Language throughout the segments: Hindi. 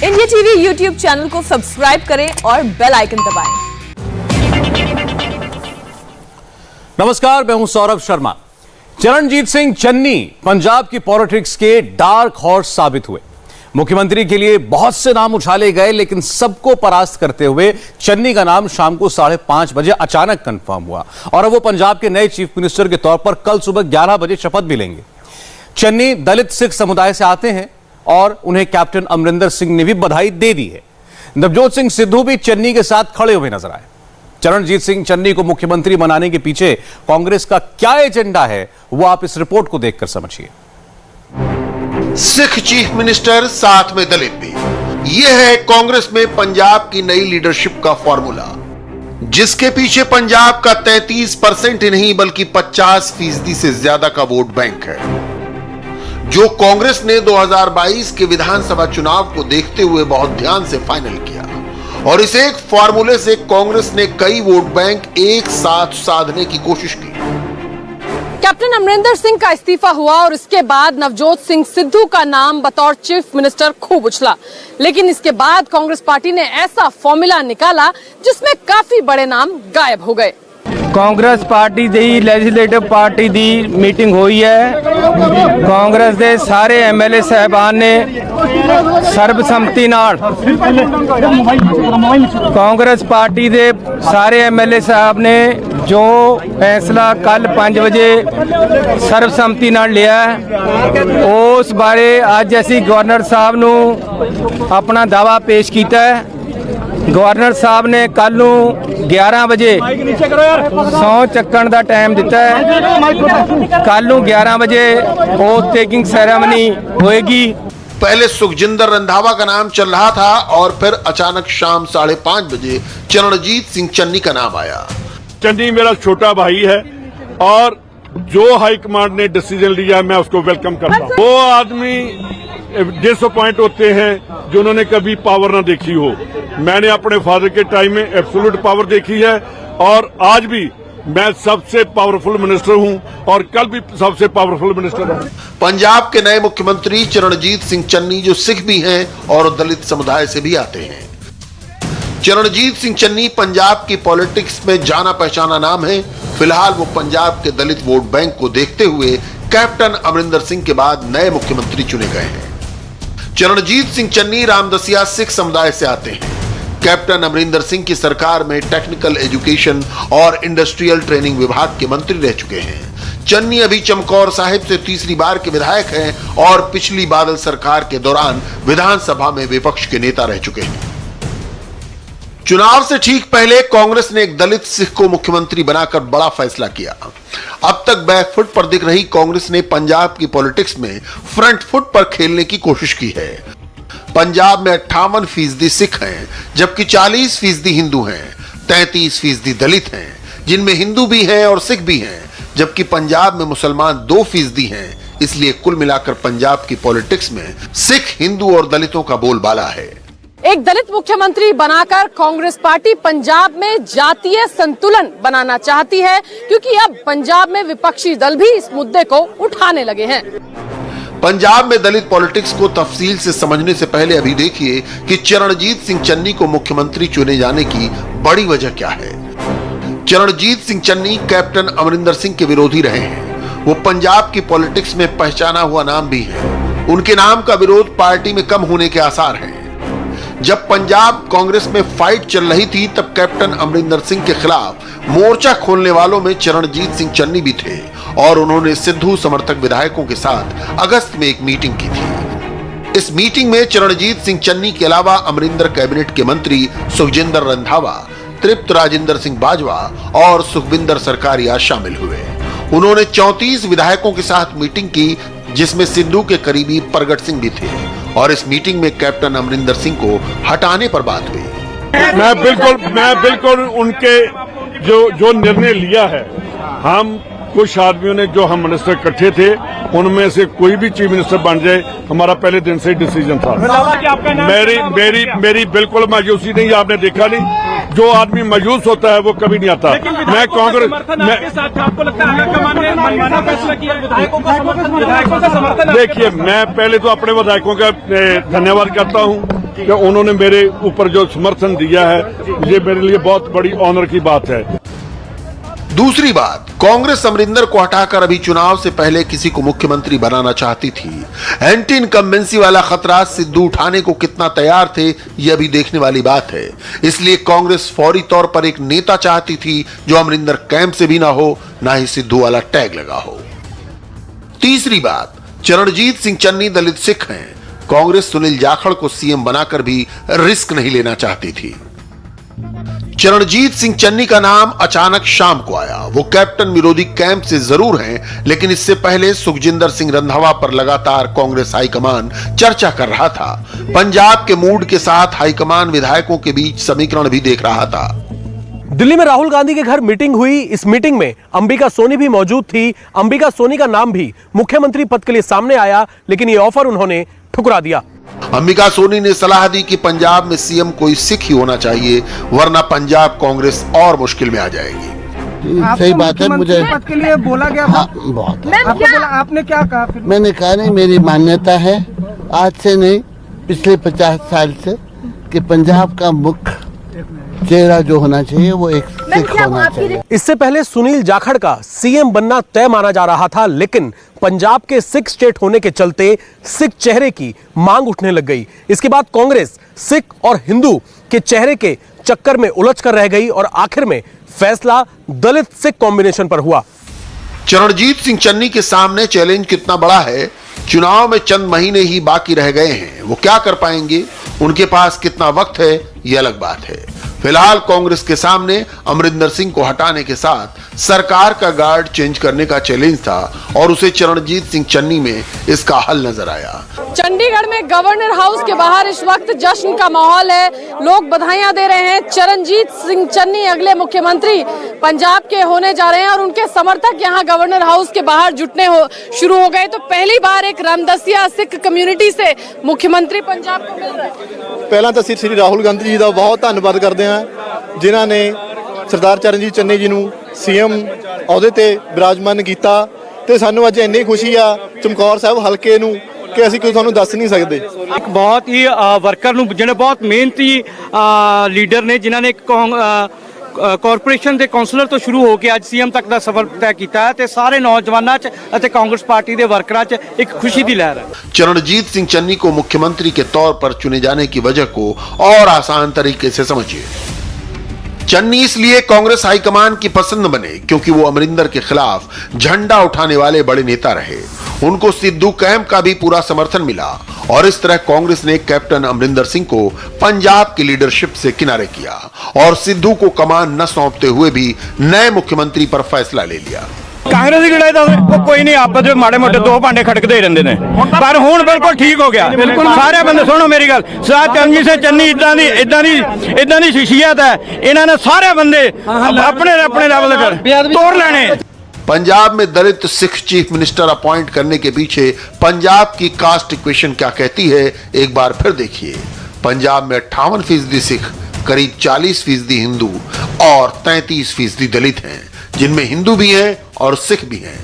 इंडिया टीवी यूट्यूब चैनल को सब्सक्राइब करें और बेल आइकन दबाएं। नमस्कार, मैं हूं सौरभ शर्मा। चरणजीत सिंह चन्नी पंजाब की पॉलिटिक्स के डार्क हॉर्स साबित हुए। मुख्यमंत्री के लिए बहुत से नाम उछाले गए, लेकिन सबको परास्त करते हुए चन्नी का नाम शाम को 5:30 बजे अचानक कंफर्म हुआ और अब वो पंजाब के नए चीफ मिनिस्टर के तौर पर कल सुबह 11 बजे शपथ भी लेंगे। चन्नी दलित सिख समुदाय से आते हैं और उन्हें कैप्टन अमरिंदर सिंह ने भी बधाई दे दी है। नवजोत सिंह सिद्धू भी चन्नी के साथ खड़े हुए नजर आए। चरणजीत सिंह चन्नी को मुख्यमंत्री बनाने के पीछे कांग्रेस का क्या एजेंडा है, वो आप इस रिपोर्ट को देखकर समझिए। सिख चीफ मिनिस्टर, साथ में दलित भी, यह है कांग्रेस में पंजाब की नई लीडरशिप का फॉर्मूला, जिसके पीछे पंजाब का 33% ही नहीं बल्कि 50% से ज्यादा का वोट बैंक है, जो कांग्रेस ने 2022 के विधानसभा चुनाव को देखते हुए बहुत ध्यान से फाइनल किया। और इस एक फॉर्मूले से कांग्रेस ने कई वोट बैंक एक साथ साधने की कोशिश की। कैप्टन अमरिंदर सिंह का इस्तीफा हुआ और इसके बाद नवजोत सिंह सिद्धू का नाम बतौर चीफ मिनिस्टर खूब उछला, लेकिन इसके बाद कांग्रेस पार्टी ने ऐसा फॉर्मूला निकाला जिसमें काफी बड़े नाम गायब हो गए। कांग्रेस पार्टी दी लेजिस्लेटिव पार्टी दी मीटिंग हुई है। कांग्रेस दे सारे एमएलए साहबान ने सर्बसम्मति नाल, कांग्रेस पार्टी दे सारे एमएलए साहब ने जो फैसला कल 5 बजे सर्बसम्मति नाल लिया उस बारे अज असीं गवर्नर साहब नूं अपना दावा पेश किया है। गवर्नर साहब ने कल 11 बजे सौ चक्कण का टाइम दिता है। कल 11 बजे ओथ टेकिंग सेरेमनी होएगी। पहले सुखजिंदर रंधावा का नाम चल रहा था और फिर अचानक शाम 5:30 बजे चरणजीत सिंह चन्नी का नाम आया। चन्नी मेरा छोटा भाई है और जो हाईकमांड ने डिसीजन लिया मैं उसको वेलकम करता हूँ। वो आदमी डिसअपॉइंट होते हैं जो उन्होंने कभी पावर ना देखी हो। मैंने अपने फादर के टाइम में एब्सोल्यूट पावर देखी है और आज भी मैं सबसे पावरफुल मिनिस्टर हूं और कल भी सबसे पावरफुल मिनिस्टर हूं। पंजाब के नए मुख्यमंत्री चरणजीत सिंह चन्नी जो सिख भी हैं और दलित समुदाय से भी आते हैं। चरणजीत सिंह चन्नी पंजाब की पॉलिटिक्स में जाना पहचाना नाम है। फिलहाल वो पंजाब के दलित वोट बैंक को देखते हुए कैप्टन अमरिंदर सिंह के बाद नए मुख्यमंत्री चुने गए हैं। चरणजीत सिंह चन्नी रामदसिया सिख समुदाय से आते हैं। कैप्टन अमरिंदर सिंह की सरकार में टेक्निकल एजुकेशन और इंडस्ट्रियल ट्रेनिंग विभाग के मंत्री रह चुके हैं। चन्नी अभी चमकौर साहिब से तीसरी बार के विधायक हैं और पिछली बादल सरकार के दौरान विधानसभा में विपक्ष के नेता रह चुके हैं। चुनाव से ठीक पहले कांग्रेस ने एक दलित सिख को मुख्यमंत्री बनाकर बड़ा फैसला किया। अब तक बैकफुट पर दिख रही कांग्रेस ने पंजाब की पॉलिटिक्स में फ्रंट फुट पर खेलने की कोशिश की है। पंजाब में 58% सिख हैं, जबकि 40% हिंदू हैं, 33% दलित हैं, जिनमें हिंदू भी हैं और सिख भी हैं, जबकि पंजाब में मुसलमान 2% हैं। इसलिए कुल मिलाकर पंजाब की पॉलिटिक्स में सिख, हिंदू और दलितों का बोलबाला है। एक दलित मुख्यमंत्री बनाकर कांग्रेस पार्टी पंजाब में जातीय संतुलन बनाना चाहती है, क्योंकि अब पंजाब में विपक्षी दल भी इस मुद्दे को उठाने लगे हैं। पंजाब में दलित पॉलिटिक्स को तफसील से समझने से पहले अभी देखिए कि चरणजीत सिंह चन्नी को मुख्यमंत्री चुने जाने की बड़ी वजह क्या है। चरणजीत सिंह चन्नी कैप्टन अमरिंदर सिंह के विरोधी रहे हैं। वो पंजाब की पॉलिटिक्स में पहचाना हुआ नाम भी है। उनके नाम का विरोध पार्टी में कम होने के आसार हैं। जब पंजाब कांग्रेस में फाइट चल रही थी तब कैप्टन अमरिंदर सिंह के खिलाफ मोर्चा खोलने वालों में चरणजीत सिंह चन्नी भी थे और उन्होंने सिद्धू समर्थक विधायकों के साथ अगस्त में एक मीटिंग की थी। इस मीटिंग में चरणजीत सिंह चन्नी के अलावा अमरिंदर कैबिनेट के मंत्री सुखजिंदर रंधावा, तृप्त राजेंद्र सिंह बाजवा और सुखविंदर सरकारिया शामिल हुए। उन्होंने 34 विधायकों के साथ मीटिंग की, जिसमें सिद्धू के करीबी प्रगट सिंह भी थे और इस मीटिंग में कैप्टन अमरिंदर सिंह को हटाने पर बात हुई। मैं बिल्कुल उनके जो निर्णय लिया है, हम कुछ आदमियों ने जो हम मिनिस्टर इकट्ठे थे उनमें से कोई भी चीफ मिनिस्टर बन जाए, हमारा पहले दिन से डिसीजन था। मेरी बिल्कुल मायूसी नहीं, आपने देखा नहीं, जो आदमी मायूस होता है वो कभी नहीं आता। मैं कांग्रेस देखिए, मैं पहले तो अपने विधायकों का धन्यवाद करता हूं कि उन्होंने मेरे ऊपर जो समर्थन दिया है, ये मेरे लिए बहुत बड़ी ऑनर की बात है। दूसरी बात, कांग्रेस अमरिंदर को हटाकर अभी चुनाव से पहले किसी को मुख्यमंत्री बनाना चाहती थी। एंटी इनकम्बेंसी वाला खतरा सिद्धू उठाने को कितना तैयार थे, यह भी देखने वाली बात है। इसलिए कांग्रेस फौरी तौर पर एक नेता चाहती थी जो अमरिंदर कैंप से भी ना हो, ना ही सिद्धू वाला टैग लगा हो। तीसरी बात, चरणजीत सिंह चन्नी दलित सिख हैं। कांग्रेस सुनील जाखड़ को सीएम बनाकर भी रिस्क नहीं लेना चाहती थी। चरणजीत सिंह चन्नी का नाम अचानक शाम को आया। वो कैप्टन विरोधी कैंप से जरूर हैं, लेकिन इससे पहले सुखजिंदर सिंह रंधावा पर लगातार कांग्रेस हाईकमान चर्चा कर रहा था। पंजाब के मूड के साथ हाईकमान विधायकों के बीच समीकरण भी देख रहा था। दिल्ली में राहुल गांधी के घर मीटिंग हुई। इस मीटिंग में अंबिका सोनी भी मौजूद थी। अंबिका सोनी का नाम भी मुख्यमंत्री पद के लिए सामने आया, लेकिन ये ऑफर उन्होंने ठुकरा दिया। अंबिका सोनी ने सलाह दी कि पंजाब में सीएम कोई सिख ही होना चाहिए, वरना पंजाब कांग्रेस और मुश्किल में आ जाएगी। सही बात है। मुझे पद के लिए बोला गया था। बहुत आपको बोला, आपने क्या कहा फिर? मैंने कहा नहीं, मेरी मान्यता है आज से नहीं, पिछले 50 साल से, कि पंजाब का मुख्य चेहरा जो होना चाहिए वो एक सिख होना चाहिए। इससे पहले सुनील जाखड़ का सीएम बनना तय माना जा रहा था, लेकिन पंजाब के सिख स्टेट होने के चलते सिख चेहरे की मांग उठने लग गई। इसके बाद कांग्रेस सिख और हिंदू के चेहरे के चक्कर में उलझ कर रह गई और आखिर में फैसला दलित सिख कॉम्बिनेशन पर हुआ। चरणजीत सिंह चन्नी के सामने चैलेंज कितना बड़ा है। चुनाव में चंद महीने ही बाकी रह गए हैं, वो क्या कर पाएंगे, उनके पास कितना वक्त है, यह अलग बात है। फिलहाल कांग्रेस के सामने अमरिंदर सिंह को हटाने के साथ सरकार का गार्ड चेंज करने का चैलेंज था और उसे चरणजीत सिंह चन्नी में इसका हल नजर आया। चंडीगढ़ में गवर्नर हाउस के बाहर इस वक्त जश्न का माहौल है। लोग बधाइयां दे रहे हैं। चरणजीत सिंह चन्नी अगले मुख्यमंत्री पंजाब के होने जा रहे हैं और उनके समर्थक यहां गवर्नर हाउस के बाहर जुटने शुरू हो गए। तो पहली बार एक रामदसिया सिख कम्युनिटी से मुख्यमंत्री पंजाब को मिल रहा है। ਪਹਿਲਾਂ ਤਾਂ ਸ੍ਰੀ ਰਾਹੁਲ ਗਾਂਧੀ ਜੀ ਦਾ ਬਹੁਤ ਧੰਨਵਾਦ ਕਰਦੇ ਹਾਂ, ਜਿਨ੍ਹਾਂ ਨੇ ਸਰਦਾਰ ਚਰਨਜੀਤ ਚੰਨੀ ਜੀ ਨੂੰ ਸੀਐਮ ਅਹੁਦੇ ਤੇ ਬਿਰਾਜਮਾਨ ਕੀਤਾ ਤੇ ਸਾਨੂੰ ਅੱਜ ਇੰਨੀ ਖੁਸ਼ੀ ਆ ਚਮਕੌਰ ਸਾਹਿਬ ਹਲਕੇ ਨੂੰ ਕਿ ਅਸੀਂ ਕੋਈ ਤੁਹਾਨੂੰ ਦੱਸ ਨਹੀਂ ਸਕਦੇ। ਇੱਕ ਬਹੁਤ ਹੀ ਵਰਕਰ ਨੂੰ ਜਿਹੜੇ ਬਹੁਤ ਮਿਹਨਤੀ ਲੀਡਰ ਨੇ, ਜਿਨ੍ਹਾਂ ਨੇ ਕਾਰਪੋਰੇਸ਼ਨ ਦੇ ਕਾਉਂਸਲਰ ਤੋਂ ਸ਼ੁਰੂ ਹੋ ਕੇ ਅੱਜ ਸੀਐਮ ਤੱਕ ਦਾ ਸਫ਼ਰ ਤੈਅ ਕੀਤਾ ਹੈ ਤੇ ਸਾਰੇ ਨੌਜਵਾਨਾਂ 'ਚ ਅਤੇ ਕਾਂਗਰਸ ਪਾर्टी ਦੇ ਵਰਕਰਾਂ 'ਚ ਇੱਕ खुशी ਦੀ लहर है। चरणजीत सिंह चन्नी को मुख्यमंत्री के तौर पर चुने जाने की वजह को और आसान तरीके से समझिए। चन्नी इसलिए कांग्रेस हाईकमान की पसंद बने क्योंकि वो अमरिंदर के खिलाफ झंडा उठाने वाले बड़े नेता रहे। उनको सिद्धू कैंप का भी पूरा समर्थन मिला और इस तरह कांग्रेस ने कैप्टन अमरिंदर सिंह को पंजाब की लीडरशिप से किनारे किया और सिद्धू को कमान न सौंपते हुए भी नए मुख्यमंत्री पर फैसला ले लिया। ਕਾਂਗਰਸ ਦੀ ਲੜਾਈ ਦਾ ਕੋਈ ਨਹੀਂ, ਆਪਸ ਵਿੱਚ ਮਾੜੇ ਮੋਟੇ ਦੋ ਭਾਂਡੇ ਖੜਕਦੇ ਹੀ ਰਹਿੰਦੇ ਨੇ, ਪਰ ਹੁਣ ਬਿਲਕੁਲ ਠੀਕ ਹੋ ਗਿਆ। ਸਾਰੇ ਬੰਦੇ ਸੁਣੋ ਮੇਰੀ ਗੱਲ, ਸਰਦਾਰ ਚਰਨਜੀਤ ਸਿੰਘ ਚੰਨੀ ਇਦਾਂ ਦੀ ਸ਼ਖਸੀਅਤ ਹੈ, ਇਹਨਾਂ ਨੇ ਸਾਰੇ ਬੰਦੇ ਆਪਣੇ ਲੈਵਲ ਤੇ ਤੋੜ ਲੈਣੇ। पंजाब में दलित सिख चीफ मिनिस्टर अपॉइंट करने के पीछे पंजाब की कास्ट इक्वेशन क्या कहती है, एक बार फिर देखिए। पंजाब में 58% सिख, करीब 40% हिंदू और 33% दलित हैं, जिनमें हिंदू भी हैं और सिख भी हैं।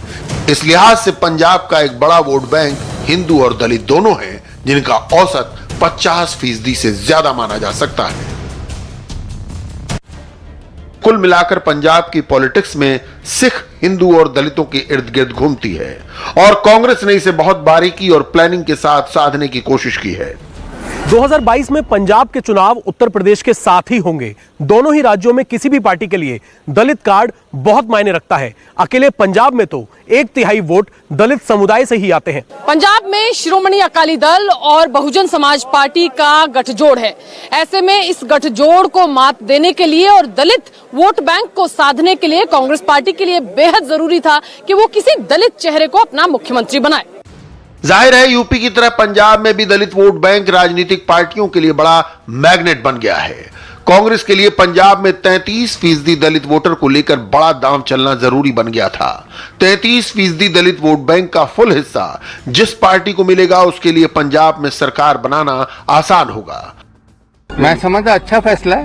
इस लिहाज से पंजाब का एक बड़ा वोट बैंक हिंदू और दलित दोनों हैं, जिनका औसत 50% से ज्यादा माना जा सकता है। कुल मिलाकर पंजाब की पॉलिटिक्स में सिख, हिंदू और दलितों के इर्द गिर्द घूमती है और कांग्रेस ने इसे बहुत बारीकी और प्लानिंग के साथ साधने की कोशिश की है। 2022 में पंजाब के चुनाव उत्तर प्रदेश के साथ ही होंगे। दोनों ही राज्यों में किसी भी पार्टी के लिए दलित कार्ड बहुत मायने रखता है। अकेले पंजाब में तो 1/3 वोट दलित समुदाय से ही आते हैं। पंजाब में श्रोमणी अकाली दल और बहुजन समाज पार्टी का गठजोड़ है। ऐसे में इस गठजोड़ को मात देने के लिए और दलित वोट बैंक को साधने के लिए कांग्रेस पार्टी के लिए बेहद जरूरी था कि वो किसी दलित चेहरे को अपना मुख्यमंत्री बनाए। जाहिर है यूपी की तरह पंजाब में भी दलित वोट बैंक राजनीतिक पार्टियों के लिए बड़ा मैग्नेट बन गया है। कांग्रेस के लिए पंजाब में 33% दलित वोटर को लेकर बड़ा दांव चलना जरूरी बन गया था। 33% दलित वोट बैंक का फुल हिस्सा जिस पार्टी को मिलेगा उसके लिए पंजाब में सरकार बनाना आसान होगा। मैं समझता अच्छा फैसला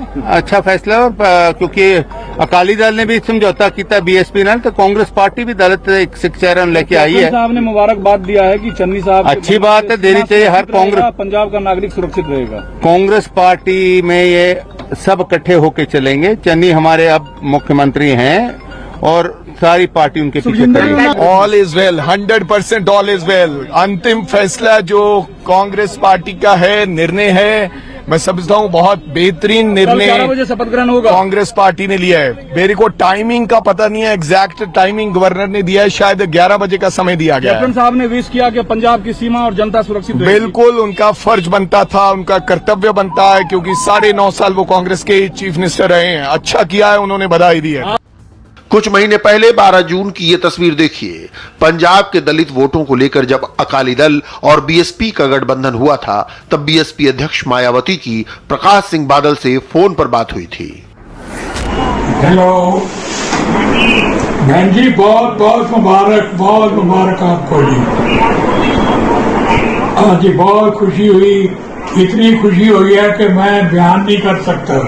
है और क्योंकि अकाली दल ने भी समझौता किया बीएसपी नाल, तो कांग्रेस पार्टी भी दलित एक सिख चेहरा लेके आई है। साहब ने मुबारकबाद दिया है कि चन्नी साहब अच्छी बात है, देनी चाहिए। हर कांग्रेस पंजाब का नागरिक सुरक्षित रहेगा। कांग्रेस पार्टी में ये सब इकट्ठे होके चलेंगे। चन्नी हमारे अब मुख्यमंत्री हैं और सारी पार्टी उनके पीछे खड़ी है। All is well, 100% all is well. अंतिम फैसला जो कांग्रेस पार्टी का है, निर्णय है, मैं समझता हूँ बहुत बेहतरीन निर्णय 11 बजे शपथ ग्रहण होगा, कांग्रेस पार्टी ने लिया है। मेरे को टाइमिंग का पता नहीं है, एग्जैक्ट टाइमिंग गवर्नर ने दिया है, शायद 11 बजे का समय दिया गया है। कैप्टन साहब ने विश किया कि पंजाब की सीमा और जनता सुरक्षित रहेगी। बिल्कुल उनका फर्ज बनता था, उनका कर्तव्य बनता है, क्योंकि 9.5 साल वो कांग्रेस के चीफ मिनिस्टर रहे हैं। अच्छा किया है, उन्होंने बधाई दी है। कुछ महीने पहले 12 जून की ये तस्वीर देखिए। पंजाब के दलित वोटों को लेकर जब अकाली दल और बीएसपी का गठबंधन हुआ था, तब बीएसपी अध्यक्ष मायावती की प्रकाश सिंह बादल से फोन पर बात हुई थी। हेलो बहन जी, बहुत बहुत मुबारक आपको जी। आज बहुत खुशी हुई, इतनी खुशी हुई है कि मैं बयान नहीं कर सकता।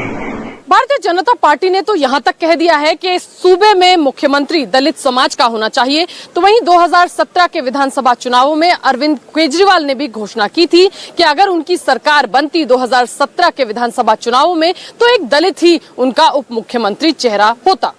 भारतीय जनता पार्टी ने तो यहाँ तक कह दिया है कि सूबे में मुख्यमंत्री दलित समाज का होना चाहिए। तो वहीं 2017 के विधानसभा चुनावों में अरविंद केजरीवाल ने भी घोषणा की थी कि अगर उनकी सरकार बनती 2017 के विधानसभा चुनावों में, तो एक दलित ही उनका उप मुख्यमंत्री चेहरा होता।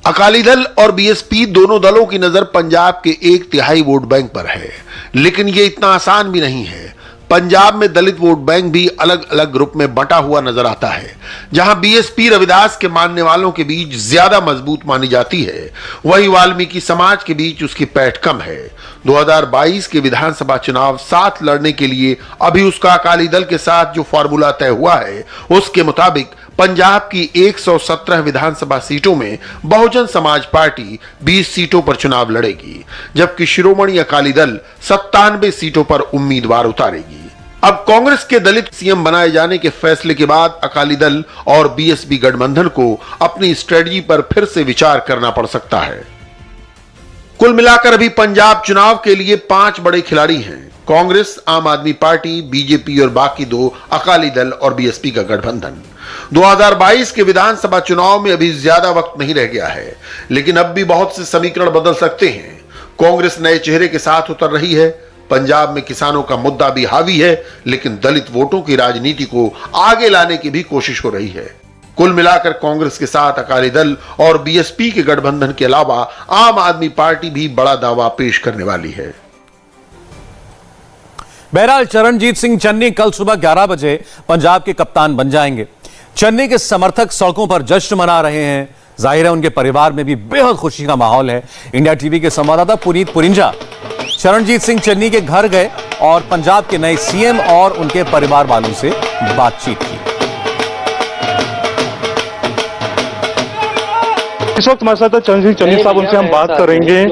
अकाली दल और बीएसपी दोनों दलों की नजर पंजाब के 1/3 वोट बैंक पर है, लेकिन ये इतना आसान भी नहीं है। पंजाब में दलित वोट बैंक भी अलग अलग ग्रुप में बंटा हुआ नजर आता है। जहां बीएसपी रविदास के मानने वालों के बीच ज्यादा मजबूत मानी जाती है, वहीं वाल्मीकि समाज के बीच उसकी पैठ कम है। 2022 के विधानसभा चुनाव साथ लड़ने के लिए अभी उसका अकाली दल के साथ जो फॉर्मूला तय हुआ है, उसके मुताबिक पंजाब की 117 विधानसभा सीटों में बहुजन समाज पार्टी 20 सीटों पर चुनाव लड़ेगी, जबकि शिरोमणि अकाली दल 97 सीटों पर उम्मीदवार उतारेगी। अब कांग्रेस के दलित सीएम बनाए जाने के फैसले के बाद अकाली दल और बीएसपी गठबंधन को अपनी स्ट्रेटजी पर फिर से विचार करना पड़ सकता है। कुल मिलाकर अभी पंजाब चुनाव के लिए 5 बड़े खिलाड़ी हैं: कांग्रेस, आम आदमी पार्टी, बीजेपी और बाकी 2 अकाली दल और बीएसपी का गठबंधन। 2022 के विधानसभा चुनाव में अभी ज्यादा वक्त नहीं रह गया है, लेकिन अब भी बहुत से समीकरण बदल सकते हैं। कांग्रेस नए चेहरे के साथ उतर रही है, पंजाब में किसानों का मुद्दा भी हावी है, लेकिन दलित वोटों की राजनीति को आगे लाने की भी कोशिश हो रही है। कुल मिलाकर कांग्रेस के साथ अकाली दल और बीएसपी के गठबंधन के अलावा आम आदमी पार्टी भी बड़ा दावा पेश करने वाली है। बहरहाल चरणजीत सिंह चन्नी कल सुबह 11 बजे पंजाब के कप्तान बन जाएंगे। चन्नी के समर्थक सड़कों पर जश्न मना रहे हैं। जाहिर है उनके परिवार में भी बेहद खुशी का माहौल है। इंडिया टीवी के संवाददाता पुनीत पुरिंजा चरणजीत सिंह चन्नी के घर गए और पंजाब के नए सीएम और उनके परिवार वालों से बातचीत की। इस वक्त हमारे साथ चरणजीत चन्नी साहब, उनसे हम बात करेंगे।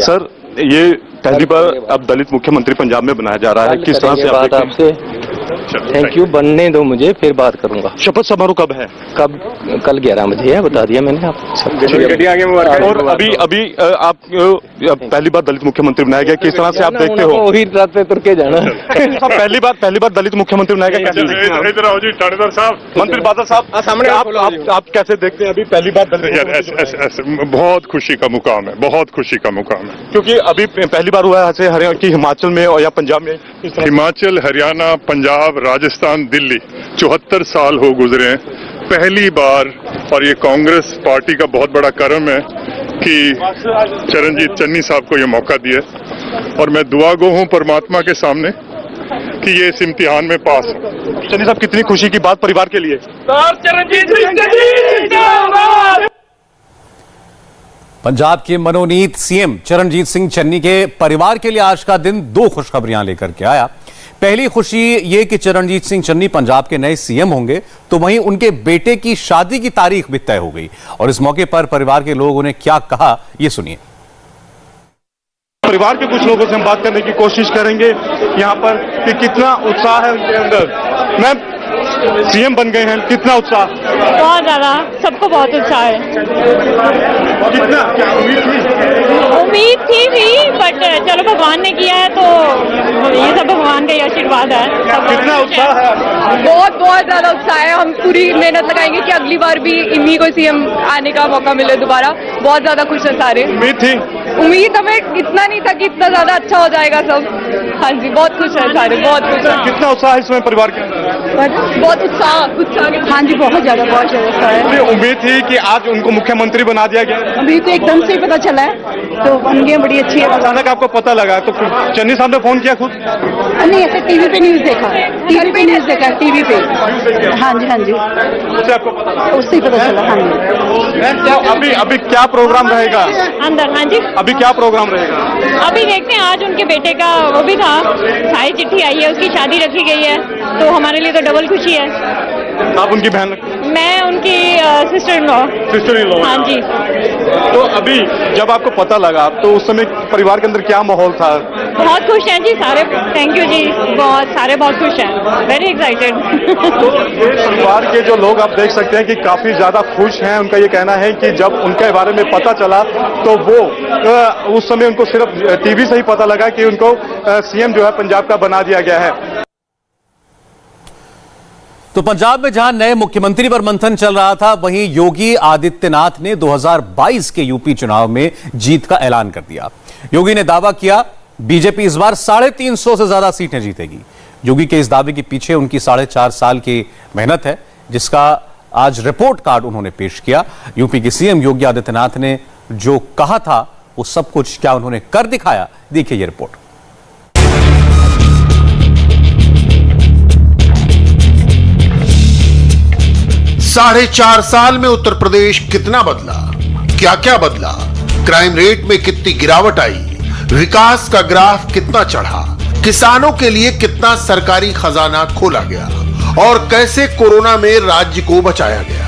सर, ये पहली बार अब दलित मुख्यमंत्री पंजाब में बनाया जा रहा है, किस तरह से बात आपसे? थैंक यू, बनने दो मुझे, फिर बात करूंगा। शपथ समारोह कब है? कल 11 बजे है, बता दिया मैंने आपको। और अभी आप पहली बार दलित मुख्यमंत्री बनाया गया, किस तरह से आप देखते हो? वही रात पे तुर के जाना। पहली बार दलित मुख्यमंत्री बनाया गया, कैसे? इधर आओ जी, ठाणेदार साहब, मंत्री बादल साहब सामने। आप कैसे देखते हैं अभी पहली बार दलित? बहुत खुशी का मुकाम है, बहुत खुशी का मुकाम है, क्योंकि अभी पहली बार हुआ है हरियाणा की, हिमाचल में और या पंजाब में। हिमाचल, हरियाणा, पंजाब, राजस्थान, दिल्ली 74 साल हो गुजरे हैं, पहली बार। और ये कांग्रेस पार्टी का बहुत बड़ा कर्म है कि चरणजीत चन्नी साहब को ये मौका दिया, और मैं दुआ गो हूं परमात्मा के सामने कि ये इस इम्तिहान में पास हो। चन्नी साहब, कितनी खुशी की बात परिवार के लिए। पंजाब के मनोनीत सीएम चरणजीत सिंह चन्नी के परिवार के लिए आज का दिन 2 खुशखबरियां लेकर के आया। पहली खुशी ये कि चरणजीत सिंह चन्नी पंजाब के नए सीएम होंगे, तो वहीं उनके बेटे की शादी की तारीख भी तय हो गई। और इस मौके पर परिवार के लोगों ने क्या कहा, ये सुनिए। परिवार के कुछ लोगों से हम बात करने की कोशिश करेंगे यहाँ पर कि कितना उत्साह है उनके अंदर। मैं सीएम बन गए हैं, कितना उत्साह? बहुत ज्यादा, सबको बहुत उत्साह है। कितना क्या उम्मीद थी भी, बट चलो भगवान ने किया है तो ये सब भगवान का ही आशीर्वाद है। कितना उत्साह है? बहुत बहुत ज्यादा उत्साह है। हम पूरी मेहनत लगाएंगे कि अगली बार भी इन्हीं को सीएम आने का मौका मिले दोबारा। बहुत ज्यादा खुश है सारे। उम्मीद हमें इतना नहीं था कि इतना ज्यादा अच्छा हो जाएगा सब। हाँ जी, बहुत खुश है सारे, बहुत खुश है। कितना उत्साह है इसमें परिवार के? बहुत उत्साह। हाँ जी, बहुत ज्यादा उत्साह है। उम्मीद थी कि आज उनको मुख्यमंत्री बना दिया गया? अभी तो एकदम से ही पता चला है, तो बन गए, बड़ी अच्छी है। अचानक आपको पता लगा तो चन्नी साहब ने फोन किया खुद? नहीं, ऐसे टीवी पे न्यूज देखा, टीवी पे न्यूज देखा, टीवी पे। हाँ जी, हाँ जी, उससे आपको पता लगा? उससे ही पता चला। हाँ जी। अभी क्या प्रोग्राम रहेगा अंदर? हाँ जी, अभी क्या प्रोग्राम रहेगा? अभी देखते हैं। आज उनके बेटे का वो भी था, सारी चिट्ठी आई है, उसकी शादी रखी गई है, तो हमारे लिए तो डबल खुशी है। आप उनकी बहन? मैं उनकी सिस्टर इन लॉ। हाँ जी। तो अभी जब आपको पता लगा तो उस समय परिवार के अंदर क्या माहौल था? बहुत खुश हैं जी सारे, थैंक यू जी, सारे बहुत खुश हैं, वेरी एक्साइटेड। तो परिवार के जो लोग आप देख सकते हैं कि काफी ज्यादा खुश हैं। उनका ये कहना है कि जब उनके बारे में पता चला तो वो उस समय उनको सिर्फ टीवी से ही पता लगा कि उनको सीएम जो है पंजाब का बना दिया गया है। तो पंजाब में जहां नए मुख्यमंत्री पर मंथन चल रहा था, वहीं योगी आदित्यनाथ ने 2022 के यूपी चुनाव में जीत का ऐलान कर दिया। योगी ने दावा किया बीजेपी इस बार 350 से ज्यादा सीटें जीतेगी। योगी के इस दावे के पीछे उनकी 4.5 साल की मेहनत है, जिसका आज रिपोर्ट कार्ड उन्होंने पेश किया। यूपी के सीएम योगी आदित्यनाथ ने जो कहा था वो सब कुछ क्या उन्होंने कर दिखाया, देखिए ये रिपोर्ट। 4.5 साल में उत्तर प्रदेश कितना बदला, क्या क्या बदला, क्राइम रेट में कितनी गिरावट आई, विकास का ग्राफ कितना चढ़ा, किसानों के लिए कितना सरकारी खजाना खोला गया और कैसे कोरोना में राज्य को बचाया गया।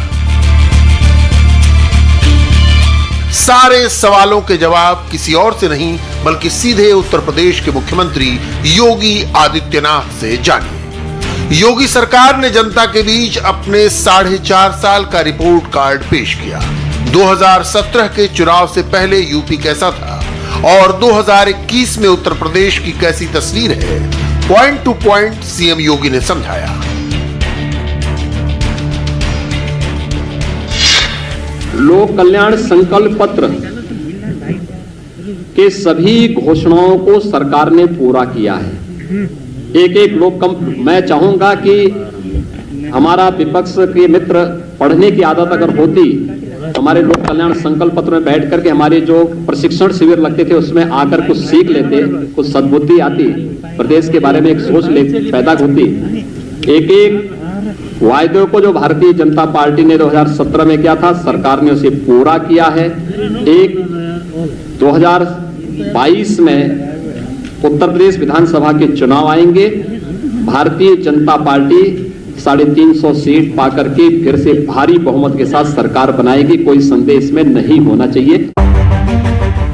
सारे सवालों के जवाब किसी और से नहीं बल्कि सीधे उत्तर प्रदेश के मुख्यमंत्री योगी आदित्यनाथ से जानिए। योगी सरकार ने जनता के बीच अपने 4.5 साल का रिपोर्ट कार्ड पेश किया। 2017 के चुनाव से पहले यूपी कैसा था और 2021 में उत्तर प्रदेश की कैसी तस्वीर है, पॉइंट टू पॉइंट सीएम योगी ने समझाया। लोक कल्याण संकल्प पत्र के सभी घोषणाओं को सरकार ने पूरा किया है। मैं चाहूंगा कि हमारा विपक्ष के मित्र पढ़ने की आदत अगर होती, हमारे लोक कल्याण संकल्प पत्र में बैठ करके हमारे जो प्रशिक्षण शिविर लगते थे उसमें आकर कुछ सीख लेते, कुछ सद्बुद्धि आती, प्रदेश के बारे में एक सोच पैदा होती। एक एक वायदों को जो भारतीय जनता पार्टी ने 2017 में किया था, सरकार ने उसे पूरा किया है। 2022 में उत्तर प्रदेश विधानसभा के चुनाव आएंगे, भारतीय जनता पार्टी 350 सीट पाकर के फिर से भारी बहुमत के साथ सरकार बनाएगी, कोई संदेह इसमें नहीं होना चाहिए।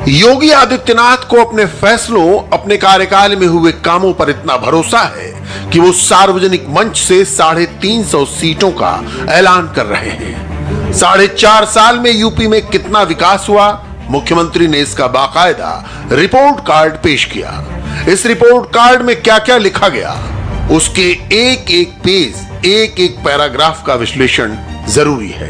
योगी आदित्यनाथ को अपने फैसलों, अपने कार्यकाल में हुए कामों पर इतना भरोसा है कि वो सार्वजनिक मंच से 350 सीटों का ऐलान कर रहे हैं। 4.5 साल में यूपी में कितना विकास हुआ, मुख्यमंत्री ने इसका बाकायदा रिपोर्ट कार्ड पेश किया। इस रिपोर्ट कार्ड में क्या क्या लिखा गया, उसके एक एक पेज, एक एक पैराग्राफ का विश्लेषण जरूरी है।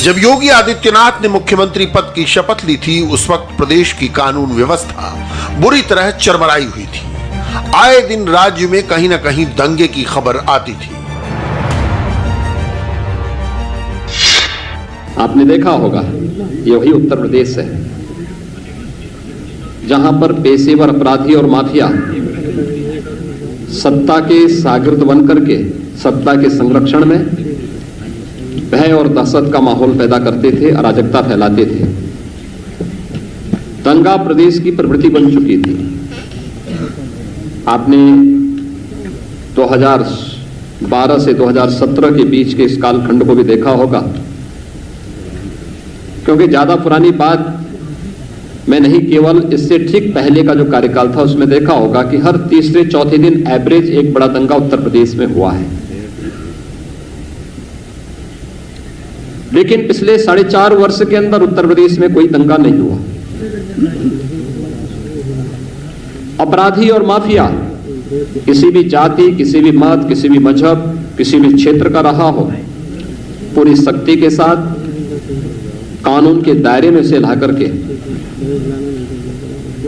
जब योगी आदित्यनाथ ने मुख्यमंत्री पद की शपथ ली थी, उस वक्त प्रदेश की कानून व्यवस्था बुरी तरह चरमराई हुई थी। आए दिन राज्य में कहीं ना कहीं दंगे की खबर आती थी। आपने देखा होगा ये वही उत्तर प्रदेश है जहां पर पेशेवर अपराधी और माफिया सत्ता के शागिर्द बनकर के सत्ता के संरक्षण में भय और दहशत का माहौल पैदा करते थे, अराजकता फैलाते थे। दंगा प्रदेश की प्रवृत्ति बन चुकी थी। आपने 2012 से 2017 के बीच के इस कालखंड को भी देखा होगा, क्योंकि ज्यादा पुरानी बात मैं नहीं केवल इससे ठीक पहले का जो कार्यकाल था उसमें देखा होगा कि हर तीसरे चौथे दिन एवरेज एक बड़ा दंगा उत्तर प्रदेश में हुआ है। लेकिन पिछले 4.5 वर्ष के अंदर उत्तर प्रदेश में कोई दंगा नहीं हुआ। अपराधी और माफिया किसी भी जाति, किसी भी मत, किसी भी मजहब, किसी भी क्षेत्र का रहा हो, पूरी सख्ती के साथ कानून के दायरे में से ला करके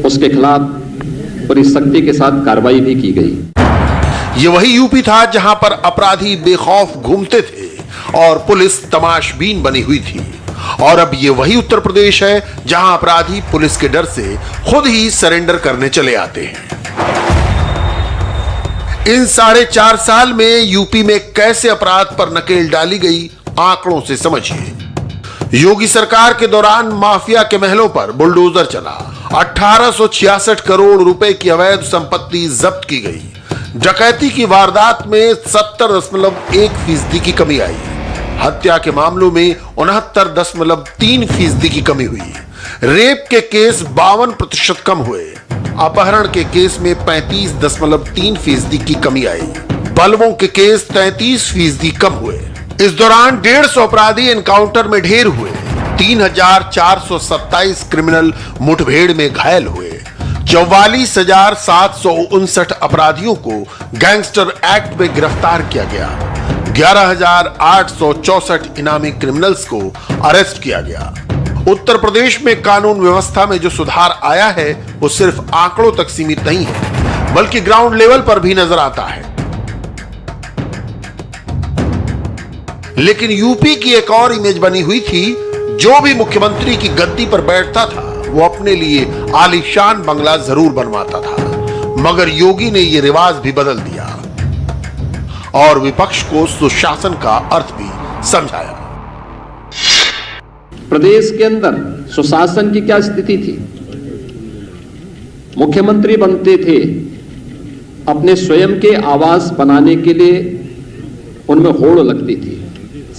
उसके खिलाफ पूरी सख्ती के साथ कार्रवाई भी की गई। ये वही यूपी था जहां पर अपराधी बेखौफ घूमते थे और पुलिस तमाशबीन बनी हुई थी। और अब ये वही उत्तर प्रदेश है जहां अपराधी पुलिस के डर से खुद ही सरेंडर करने चले आते हैं। इन 4.5 साल में यूपी में कैसे अपराध पर नकेल डाली गई, आंकड़ों से समझिए। योगी सरकार के दौरान माफिया के महलों पर बुलडोजर चला, 1866 करोड़ रुपए की अवैध संपत्ति जब्त की गई। डकैती की वारदात में 70.1% की कमी आई। हत्या के मामलों में 69.3% की कमी हुई। रेप के केस 52% कम हुए। अपहरण के केस में 35.3% की कमी आई। बलवों के केस 33% कम हुए। इस दौरान 150 अपराधी एनकाउंटर में ढेर हुए। 3,427 क्रिमिनल मुठभेड़ में घायल हुए। 44,759 अपराधियों को गैंगस्टर एक्ट में गिरफ्तार किया गया। 11,864 इनामी क्रिमिनल्स को अरेस्ट किया गया। उत्तर प्रदेश में कानून व्यवस्था में जो सुधार आया है वो सिर्फ आंकड़ों तक सीमित नहीं है, बल्कि ग्राउंड लेवल पर भी नजर आता है। लेकिन यूपी की एक और इमेज बनी हुई थी। जो भी मुख्यमंत्री की गद्दी पर बैठता था वो अपने लिए आलीशान बंगला जरूर बनवाता था, मगर योगी ने यह रिवाज भी बदल दिया और विपक्ष को सुशासन का अर्थ भी समझाया। प्रदेश के अंदर सुशासन की क्या स्थिति थी? मुख्यमंत्री बनते थे, अपने स्वयं के आवास बनाने के लिए उनमें होड़ लगती थी,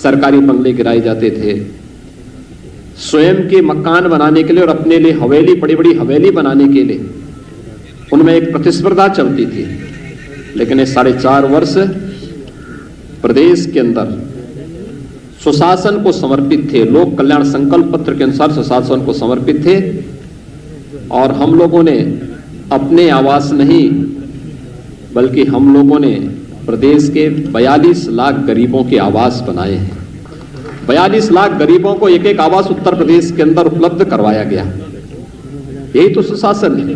सरकारी बंगले गिराए जाते थे। स्वयं के मकान बनाने के लिए और अपने लिए हवेली, बड़ी बड़ी हवेली बनाने के लिए उनमें एक प्रतिस्पर्धा चलती थी। लेकिन ये 4.5 वर्ष प्रदेश के अंदर सुशासन को समर्पित थे। लोक कल्याण संकल्प पत्र के अनुसार सुशासन को समर्पित थे और हम लोगों ने अपने आवास नहीं, बल्कि हम लोगों ने प्रदेश के 42 लाख गरीबों के आवास बनाए हैं। 42 लाख गरीबों को एक आवास उत्तर प्रदेश के अंदर उपलब्ध करवाया गया। यही तो सुशासन है।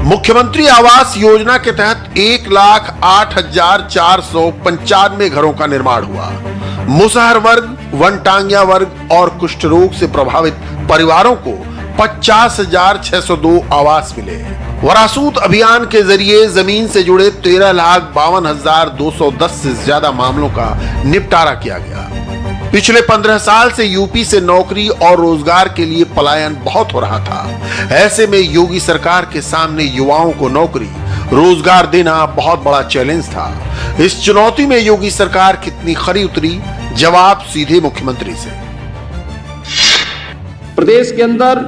मुख्यमंत्री आवास योजना के तहत 1,08,495 घरों का निर्माण हुआ। मुसहर वर्ग, वनटांगिया वर्ग और कुष्ठ रोग से प्रभावित परिवारों को 50,602 आवास मिले। वरासूत अभियान के जरिए जमीन से जुड़े 13,52,210 से ज्यादा मामलों का निपटारा किया गया। पिछले 15 साल से यूपी से नौकरी और रोजगार के लिए पलायन बहुत हो रहा था। ऐसे में योगी सरकार के सामने युवाओं को नौकरी, रोजगार देना बहुत बड़ा चैलेंज था। इस चुनौती में योगी सरकार कितनी खरी उतरी, जवाब सीधे मुख्यमंत्री से। प्रदेश के अंदर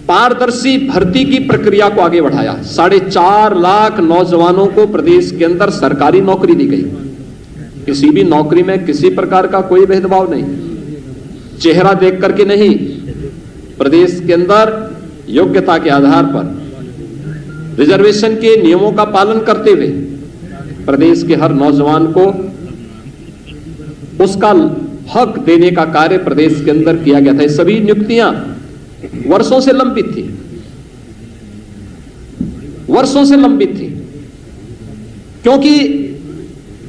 पारदर्शी भर्ती की प्रक्रिया को आगे बढ़ाया। 4.5 लाख नौजवानों को प्रदेश के अंदर सरकारी नौकरी दी गई। किसी भी नौकरी में किसी प्रकार का कोई भेदभाव नहीं, चेहरा देख करके नहीं, प्रदेश के अंदर योग्यता के आधार पर रिजर्वेशन के नियमों का पालन करते हुए प्रदेश के हर नौजवान को उसका हक देने का कार्य प्रदेश के अंदर किया गया था। ये सभी नियुक्तियां वर्षों से लंबित थी, वर्षों से लंबित थी, क्योंकि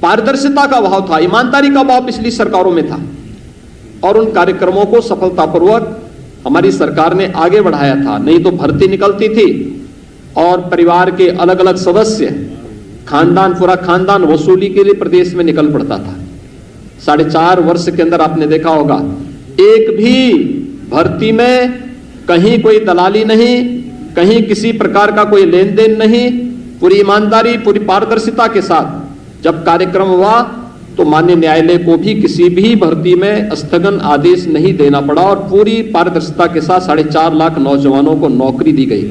पारदर्शिता का अभाव था, ईमानदारी का अभाव पिछली सरकारों में था और उन कार्यक्रमों को सफलतापूर्वक हमारी सरकार ने आगे बढ़ाया था। नहीं तो भर्ती निकलती थी और परिवार के अलग अलग सदस्य, खानदान, पूरा खानदान वसूली के लिए प्रदेश में निकल पड़ता था। 4.5 वर्ष के अंदर आपने देखा होगा, एक भी भर्ती में कहीं कोई दलाली नहीं, कहीं किसी प्रकार का कोई लेन देन नहीं, पूरी ईमानदारी, पूरी पारदर्शिता के साथ जब कार्यक्रम हुआ तो माननीय न्यायालय को भी किसी भी भर्ती में स्थगन आदेश नहीं देना पड़ा और पूरी पारदर्शिता के साथ 4.5 लाख नौजवानों को नौकरी दी गई।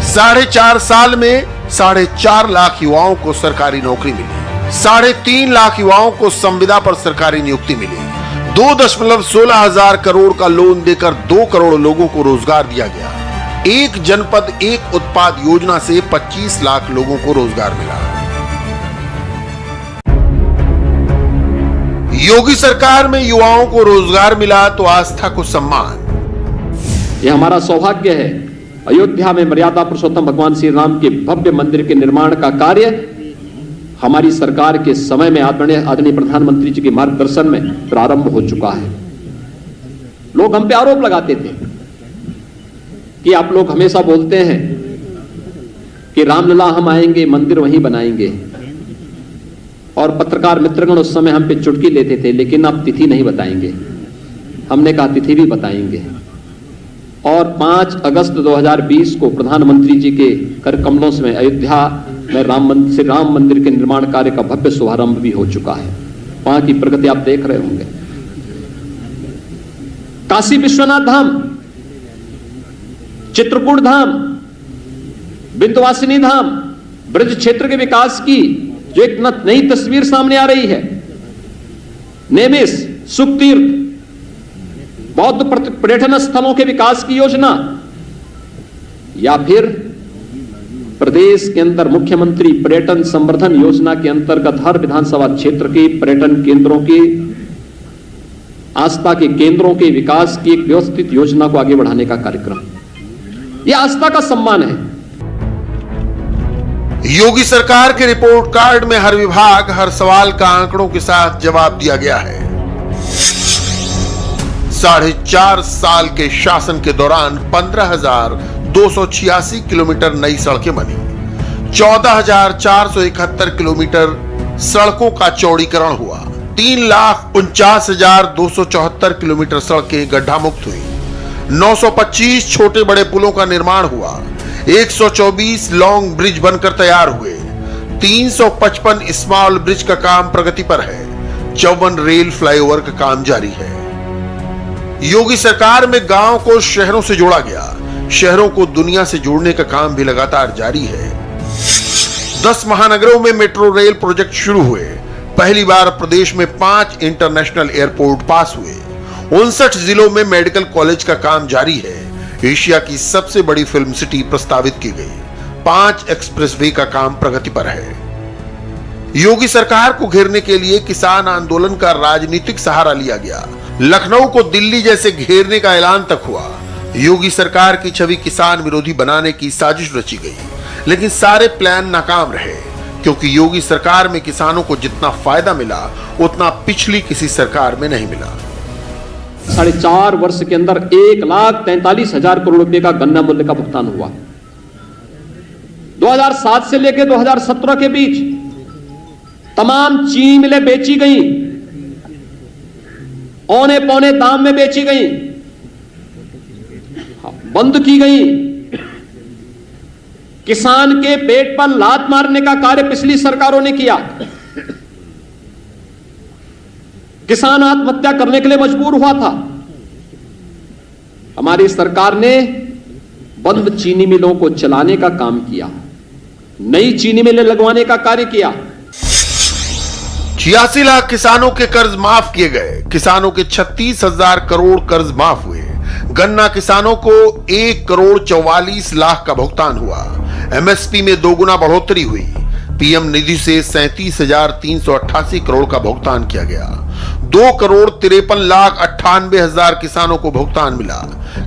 4.5 साल में 4.5 लाख युवाओं को सरकारी नौकरी मिली, 3.5 लाख युवाओं को संविदा पर सरकारी नियुक्ति मिली, 2.16 हजार करोड़ का लोन देकर 2 करोड़ लोगों को रोजगार दिया गया। एक जनपद एक उत्पाद योजना से 25 लाख लोगों को रोजगार मिला। योगी सरकार में युवाओं को रोजगार मिला तो आस्था को सम्मान। यह हमारा सौभाग्य है। अयोध्या में मर्यादा पुरुषोत्तम भगवान श्री राम के भव्य मंदिर के निर्माण का कार्य हमारी सरकार के समय में आदरणीय प्रधानमंत्री जी के मार्गदर्शन में प्रारंभ हो चुका है। लोग हम पे आरोप लगाते थे कि आप लोग हमेशा बोलते हैं कि रामलला हम आएंगे मंदिर वहीं बनाएंगे, और पत्रकार मित्रगण उस समय हम पे चुटकी लेते थे, लेकिन आप तिथि नहीं बताएंगे। हमने कहा तिथि भी बताएंगे, और 5 अगस्त 2020 को प्रधानमंत्री जी के कर कमलों में अयोध्या में राम मंदिर के निर्माण कार्य का भव्य शुभारंभ भी हो चुका है। वहां की प्रगति आप देख रहे होंगे। काशी विश्वनाथ धाम, चित्रकूट धाम, विंध्यवासिनी धाम, ब्रज क्षेत्र के विकास की जो एक नई तस्वीर सामने आ रही है, नेमिस, सुखतीर्थ, बौद्ध पर्यटन स्थलों के विकास की योजना, या फिर प्रदेश के अंदर मुख्यमंत्री पर्यटन संवर्धन योजना के अंतर्गत हर विधानसभा क्षेत्र के पर्यटन केंद्रों के, आस्था के केंद्रों के विकास की एक व्यवस्थित योजना को आगे बढ़ाने का कार्यक्रम। यह आस्था का सम्मान है। योगी सरकार के रिपोर्ट कार्ड में हर विभाग, हर सवाल का आंकड़ों के साथ जवाब दिया गया है। 4.5 साल के शासन के दौरान 15,286 किलोमीटर नई सड़कें बनी, 14,471 किलोमीटर सड़कों का चौड़ीकरण हुआ, 3,49,274 किलोमीटर सड़कें गड्ढा मुक्त हुई, 925 छोटे बड़े पुलों का निर्माण हुआ, 124 लॉन्ग ब्रिज बनकर तैयार हुए, 355 स्मॉल ब्रिज का काम प्रगति पर है, 54 रेल फ्लाईओवर का काम जारी है। योगी सरकार में गांव को शहरों से जोड़ा गया, शहरों को दुनिया से जोड़ने का काम भी लगातार जारी है। 10 महानगरों में मेट्रो रेल प्रोजेक्ट शुरू हुए, पहली बार प्रदेश में 5 इंटरनेशनल एयरपोर्ट पास हुए, 59 जिलों में मेडिकल कॉलेज का काम जारी है, एशिया की सबसे बड़ी फिल्म सिटी प्रस्तावित की गई, 5 एक्सप्रेसवे का काम प्रगति पर है। योगी सरकार को घेरने के लिए किसान आंदोलन का राजनीतिक सहारा लिया गया, लखनऊ को दिल्ली जैसे घेरने का ऐलान तक हुआ। योगी सरकार की छवि किसान विरोधी बनाने की साजिश रची गई, लेकिन सारे प्लान नाकाम रहे, क्योंकि योगी सरकार में किसानों को जितना फायदा मिला उतना पिछली किसी सरकार में नहीं मिला। 4.5 वर्ष के अंदर 1,43,000 करोड़ रुपए का गन्ना मूल्य का भुगतान हुआ। 2007 से लेकर 2017 के बीच तमाम चीनी मिलें बेची गई, औने पौने दाम में बेची गई, बंद की गई। किसान के पेट पर लात मारने का कार्य पिछली सरकारों ने किया। किसान आत्महत्या करने के लिए मजबूर हुआ था। हमारी सरकार ने बंद चीनी मिलों को चलाने का काम किया, नई चीनी मिलें लगवाने का कार्य किया। 86 लाख किसानों के कर्ज माफ किए गए, किसानों के 36,000 करोड़ कर्ज माफ हुए, गन्ना किसानों को 1,44 लाख का भुगतान हुआ, एमएसपी में 2 गुना बढ़ोतरी हुई, पीएम निधि से 37,388 करोड़ का भुगतान किया गया, 2,53,98,000 किसानों को भुगतान मिला,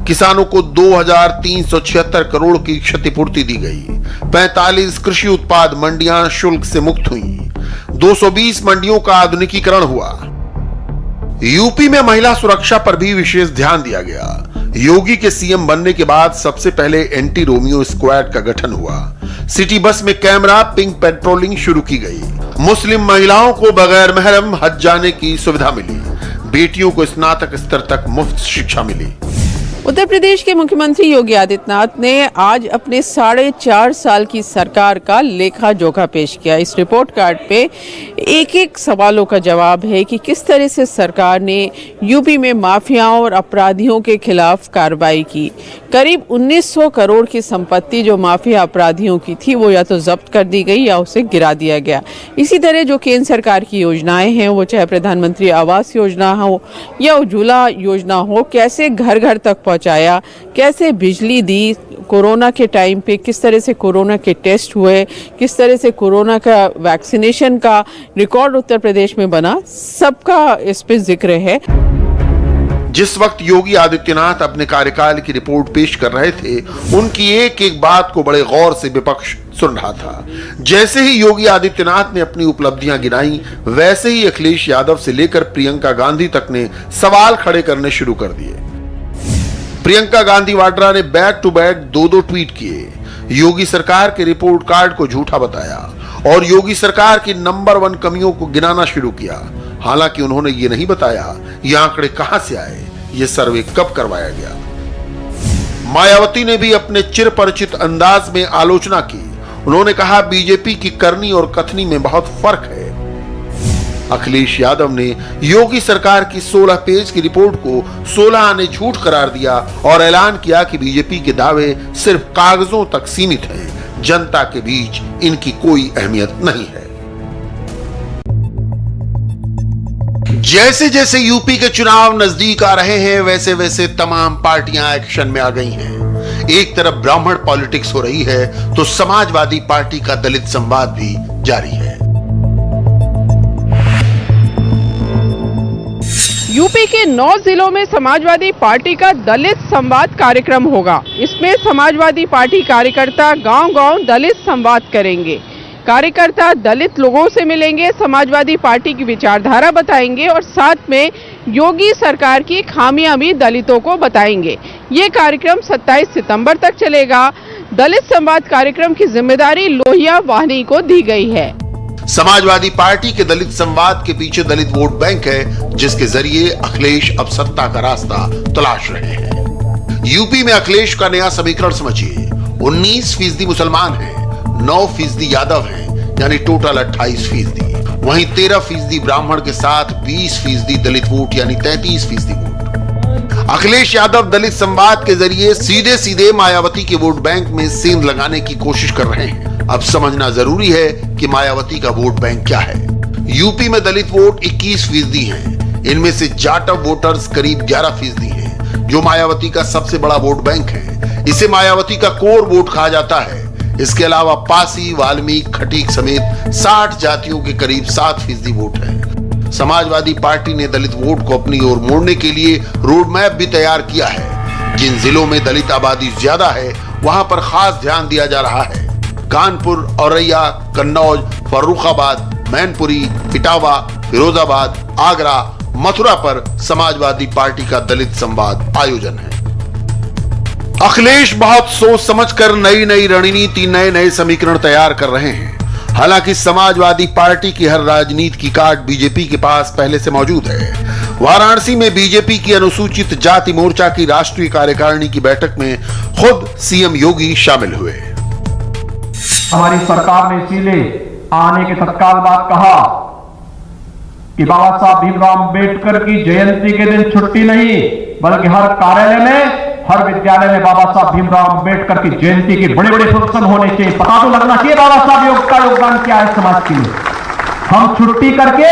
किसानों को 2,376 करोड़ की क्षतिपूर्ति दी गई, 45 कृषि उत्पाद मंडियां शुल्क से मुक्त हुई, 220 मंडियों का आधुनिकीकरण हुआ। यूपी में महिला सुरक्षा पर भी विशेष ध्यान दिया गया। योगी के सीएम बनने के बाद सबसे पहले एंटी रोमियो स्क्वाड का गठन हुआ, सिटी बस में कैमरा पिंक पेट्रोलिंग शुरू की गई, मुस्लिम महिलाओं को बगैर महरम हज जाने की सुविधा मिली, बेटियों को स्नातक स्तर तक मुफ्त शिक्षा मिली। उत्तर प्रदेश के मुख्यमंत्री योगी आदित्यनाथ ने आज अपने 4.5 साल की सरकार का लेखा जोखा पेश किया। इस रिपोर्ट कार्ड पे एक एक सवालों का जवाब है कि किस तरह से सरकार ने यूपी में माफियाओं और अपराधियों के खिलाफ कार्रवाई की। करीब 1900 करोड़ की संपत्ति जो माफिया अपराधियों की थी वो या तो जब्त कर दी गई या उसे गिरा दिया गया। इसी तरह जो केंद्र सरकार की योजनाएं हैं, वो चाहे प्रधानमंत्री आवास योजना हो या उज्ज्वला योजना हो, कैसे घर घर तक पहुंचाया, कैसे बिजली दी, कोरोना के टाइम पे किस तरह से कोरोना के टेस्ट हुए, किस तरह से कोरोना का वैक्सीनेशन का रिकॉर्ड उत्तर प्रदेश में बना, सबका इस पे जिक्र है। जिस वक्त योगी आदित्यनाथ अपने कार्यकाल की रिपोर्ट पेश कर रहे थे, उनकी एक एक बात को बड़े गौर से विपक्ष सुन रहा था। जैसे ही योगी आदित्यनाथ ने अपनी उपलब्धियां गिनाई, वैसे ही अखिलेश यादव से लेकर प्रियंका गांधी तक ने सवाल खड़े करने शुरू कर दिए। प्रियंका गांधी वाड्रा ने बैक टू बैक 2-2 ट्वीट किए, योगी सरकार के रिपोर्ट कार्ड को झूठा बताया और योगी सरकार की नंबर 1 कमियों को गिनाना शुरू किया। हालांकि उन्होंने ये नहीं बताया ये आंकड़े कहां से आए, ये सर्वे कब करवाया गया। मायावती ने भी अपने चिरपरिचित अंदाज में आलोचना की। उन्होंने कहा बीजेपी की करनी और कथनी में बहुत फर्क है। अखिलेश यादव ने योगी सरकार की 16 पेज की रिपोर्ट को 16 आने झूठ करार दिया और ऐलान किया कि बीजेपी के दावे सिर्फ कागजों तक सीमित हैं, जनता के बीच इनकी कोई अहमियत नहीं है। जैसे जैसे यूपी के चुनाव नजदीक आ रहे हैं, वैसे वैसे तमाम पार्टियां एक्शन में आ गई हैं। एक तरफ ब्राह्मण पॉलिटिक्स हो रही है तो समाजवादी पार्टी का दलित संवाद भी जारी है। यूपी के 9 जिलों में समाजवादी पार्टी का दलित संवाद कार्यक्रम होगा। इसमें समाजवादी पार्टी कार्यकर्ता गांव-गांव दलित संवाद करेंगे। कार्यकर्ता दलित लोगों से मिलेंगे, समाजवादी पार्टी की विचारधारा बताएंगे और साथ में योगी सरकार की खामियां भी दलितों को बताएंगे। ये कार्यक्रम 27 सितंबर तक चलेगा। दलित संवाद कार्यक्रम की जिम्मेदारी लोहिया वाहिनी को दी गई है। समाजवादी पार्टी के दलित संवाद के पीछे दलित वोट बैंक है, जिसके जरिए अखिलेश अब सत्ता का रास्ता तलाश रहे हैं। यूपी में अखिलेश का नया समीकरण समझिए। 19% मुसलमान हैं, 9% यादव हैं, यानी टोटल 28%। वहीं 13% ब्राह्मण के साथ 20% दलित वोट, यानी 33% वोट। अखिलेश यादव दलित संवाद के जरिए सीधे सीधे मायावती के वोट बैंक में सेंध लगाने की कोशिश कर रहे हैं। अब समझना जरूरी है कि मायावती का वोट बैंक क्या है। यूपी में दलित वोट 21% हैं। इनमें से जाटव वोटर्स करीब 11% हैं, जो मायावती का सबसे बड़ा वोट बैंक है। इसे मायावती का कोर वोट कहा जाता है। इसके अलावा पासी, वाल्मीकि, खटीक समेत 60 जातियों के करीब 7% वोट है। समाजवादी पार्टी ने दलित वोट को अपनी ओर मोड़ने के लिए रोड मैप भी तैयार किया है। जिन जिलों में दलित आबादी ज्यादा है, वहां पर खास ध्यान दिया जा रहा है। कानपुर, औरैया, कन्नौज, फर्रुखाबाद, मैनपुरी, इटावा, फिरोजाबाद, आगरा, मथुरा पर समाजवादी पार्टी का दलित संवाद आयोजन है। अखिलेश बहुत सोच समझकर नई नई रणनीति, नए नए समीकरण तैयार कर रहे हैं। हालांकि समाजवादी पार्टी की हर राजनीति की कार्ड बीजेपी के पास पहले से मौजूद है। वाराणसी में बीजेपी की अनुसूचित जाति मोर्चा की राष्ट्रीय कार्यकारिणी की बैठक में खुद सीएम योगी शामिल हुए। हमारी सरकार ने इसीलिए आने के तत्काल बाद कहा कि बाबा साहब भीमराव अंबेडकर की जयंती के दिन छुट्टी नहीं, बल्कि हर कार्यालय में, हर विद्यालय में बाबा साहब भीमराव अंबेडकर की जयंती के बड़े बड़े फंक्शन होने चाहिए। पता तो लगना चाहिए बाबा साहब का योगदान क्या है समाज के लिए। हम छुट्टी करके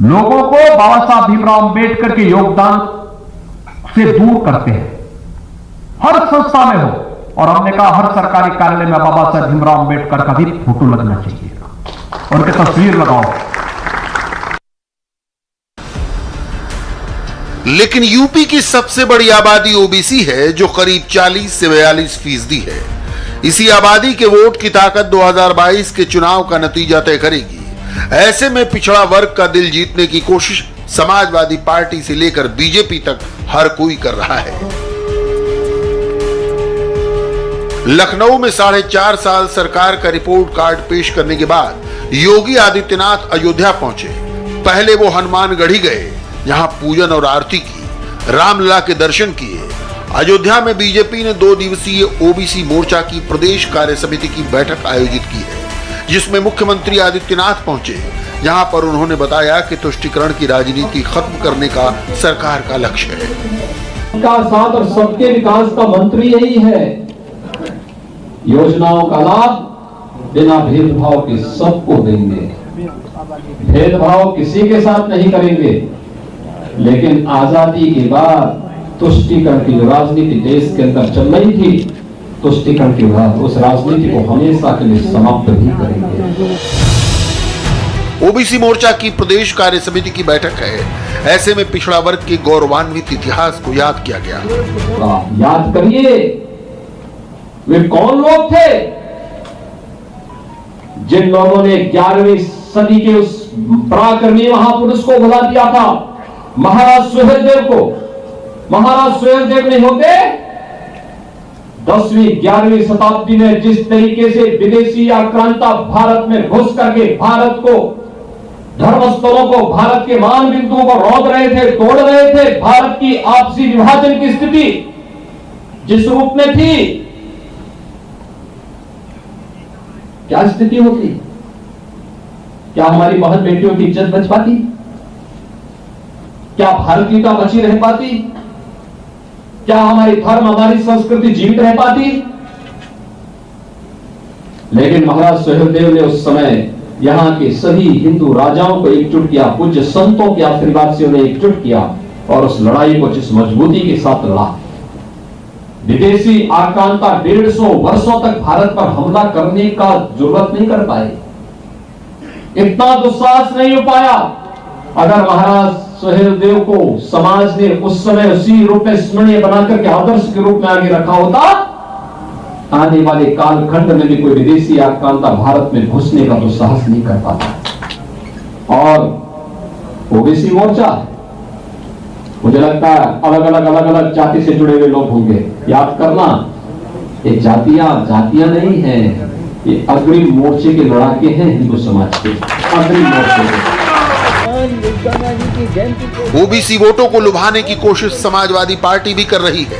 लोगों को बाबा साहब भीमराव अंबेडकर के योगदान से दूर करते हैं, हर संस्था में हो। और हमने कहा हर सरकारी कार्यालय में बाबा साहब भीमराव अंबेडकर का भी फोटो लगना चाहिए, उनकी तस्वीर लगाओ। लेकिन यूपी की सबसे बड़ी आबादी ओबीसी है, जो करीब 40 से 42% है। इसी आबादी के वोट की ताकत 2022 के चुनाव का नतीजा तय करेगी। ऐसे में पिछड़ा वर्ग का दिल जीतने की कोशिश समाजवादी पार्टी से लेकर बीजेपी तक हर कोई कर रहा है। लखनऊ में 4.5 साल सरकार का रिपोर्ट कार्ड पेश करने के बाद योगी आदित्यनाथ अयोध्या पहुंचे। पहले वो हनुमानगढ़ी गए, जहां पूजन और आरती की, रामलला के दर्शन किए। अयोध्या में बीजेपी ने 2 दिवसीय ओबीसी मोर्चा की प्रदेश कार्य समिति की बैठक आयोजित की है, जिसमें मुख्यमंत्री आदित्यनाथ पहुंचे, जहां पर उन्होंने बताया कि तुष्टीकरण की राजनीति खत्म करने का सरकार का लक्ष्य है। सबका साथ और सबके विकास का मंत्र यही है। योजनाओं का लाभ बिना भेदभाव के सबको देंगे, भेदभाव किसी के साथ नहीं करेंगे। लेकिन आजादी के बाद तुष्टीकरण की जो राजनीति देश के अंदर चल रही थी, तुष्टीकरण के बाद उस राजनीति को हमेशा के लिए समाप्त भी करेंगे। ओबीसी मोर्चा की प्रदेश कार्य समिति की बैठक है, ऐसे में पिछड़ा वर्ग के गौरवान्वित इतिहास को याद किया गया। याद करिए, वे कौन लोग थे जिन लोगों ने 11वीं सदी के उस पराक्रमी महापुरुष को भुला दिया था, महाराज सुहेलदेव को। महाराज सुहेलदेव नहीं होते, 10वीं 11वीं शताब्दी में जिस तरीके से विदेशी आक्रांता भारत में घुस करके भारत को, धर्मस्थलों को, भारत के मान बिंदुओं को रोक रहे थे, तोड़ रहे थे, भारत की आपसी विभाजन की स्थिति जिस रूप में थी, क्या स्थिति होती? क्या हमारी बहन बेटियों की इज्जत बच पाती? क्या भारतीयता बची रह पाती? क्या हमारी धर्म, हमारी संस्कृति जीवित रह पाती? लेकिन महाराज सुहेलदेव ने उस समय यहां के सभी हिंदू राजाओं को एकजुट किया, पूज्य संतों के आशीर्वाद से उन्हें एकजुट किया और उस लड़ाई को जिस मजबूती के साथ लड़ा। विदेशी आक्रांता 150 वर्षों तक भारत पर हमला करने का जरूरत नहीं कर पाए, इतना दुस्साहस नहीं हो पाया। अगर महाराज सुहेलदेव को समाज ने उस समय उसी रूप में स्मरणीय बनाकर के आदर्श के रूप में आगे रखा होता, आने वाले कालखंड में भी कोई विदेशी आक्रांता भारत में घुसने का दुस्साहस नहीं कर पाता। और ओबीसी मोर्चा, मुझे लगता है अलग अलग जाति से जुड़े हुए लोग होंगे। याद करना, ये जातियां नहीं है, ये अग्रिम मोर्चे के लड़ाके हैं हिंदू समाज के, अग्रिम मोर्चे के। ओबीसी वोटों को लुभाने की कोशिश समाजवादी पार्टी भी कर रही है।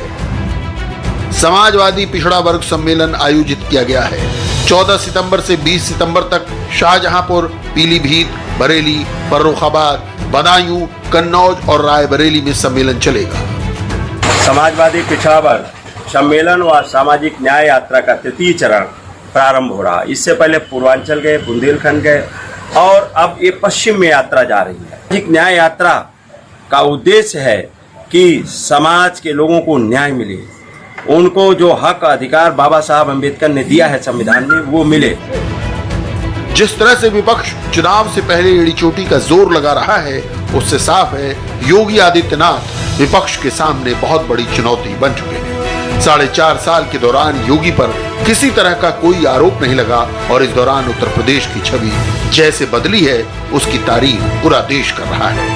समाजवादी पिछड़ा वर्ग सम्मेलन आयोजित किया गया है। 14 सितंबर से 20 सितंबर तक शाहजहांपुर, पीलीभीत, बरेली, फर्रुखाबाद, बदायूं, कन्नौज और रायबरेली में सम्मेलन चलेगा। समाजवादी पिछड़ा वर्ग सम्मेलन व सामाजिक न्याय यात्रा का 3य चरण प्रारंभ हो रहा। इससे पहले पूर्वांचल गए, बुंदेलखंड गए और अब ये पश्चिम में यात्रा जा रही है। सामाजिक न्याय यात्रा का उद्देश्य है कि समाज के लोगों को न्याय मिले, उनको जो हक अधिकार बाबा साहब अम्बेडकर ने दिया है संविधान में वो मिले। जिस तरह से विपक्ष चुनाव से पहले एड़ी चोटी का जोर लगा रहा है, उससे साफ है योगी आदित्यनाथ विपक्ष के सामने बहुत बड़ी चुनौती बन चुके हैं। 4.5 साल के दौरान योगी पर किसी तरह का कोई आरोप नहीं लगा और इस दौरान उत्तर प्रदेश की छवि जैसे बदली है, उसकी तारीफ पूरा देश कर रहा है।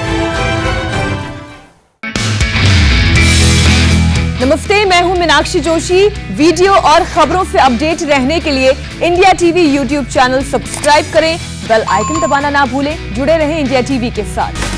नमस्ते, मैं हूं मीनाक्षी जोशी। वीडियो और खबरों से अपडेट रहने के लिए India TV YouTube channel subscribe करें, बेल आइकन दबाना ना भूलें। जुड़े रहें इंडिया टीवी के साथ।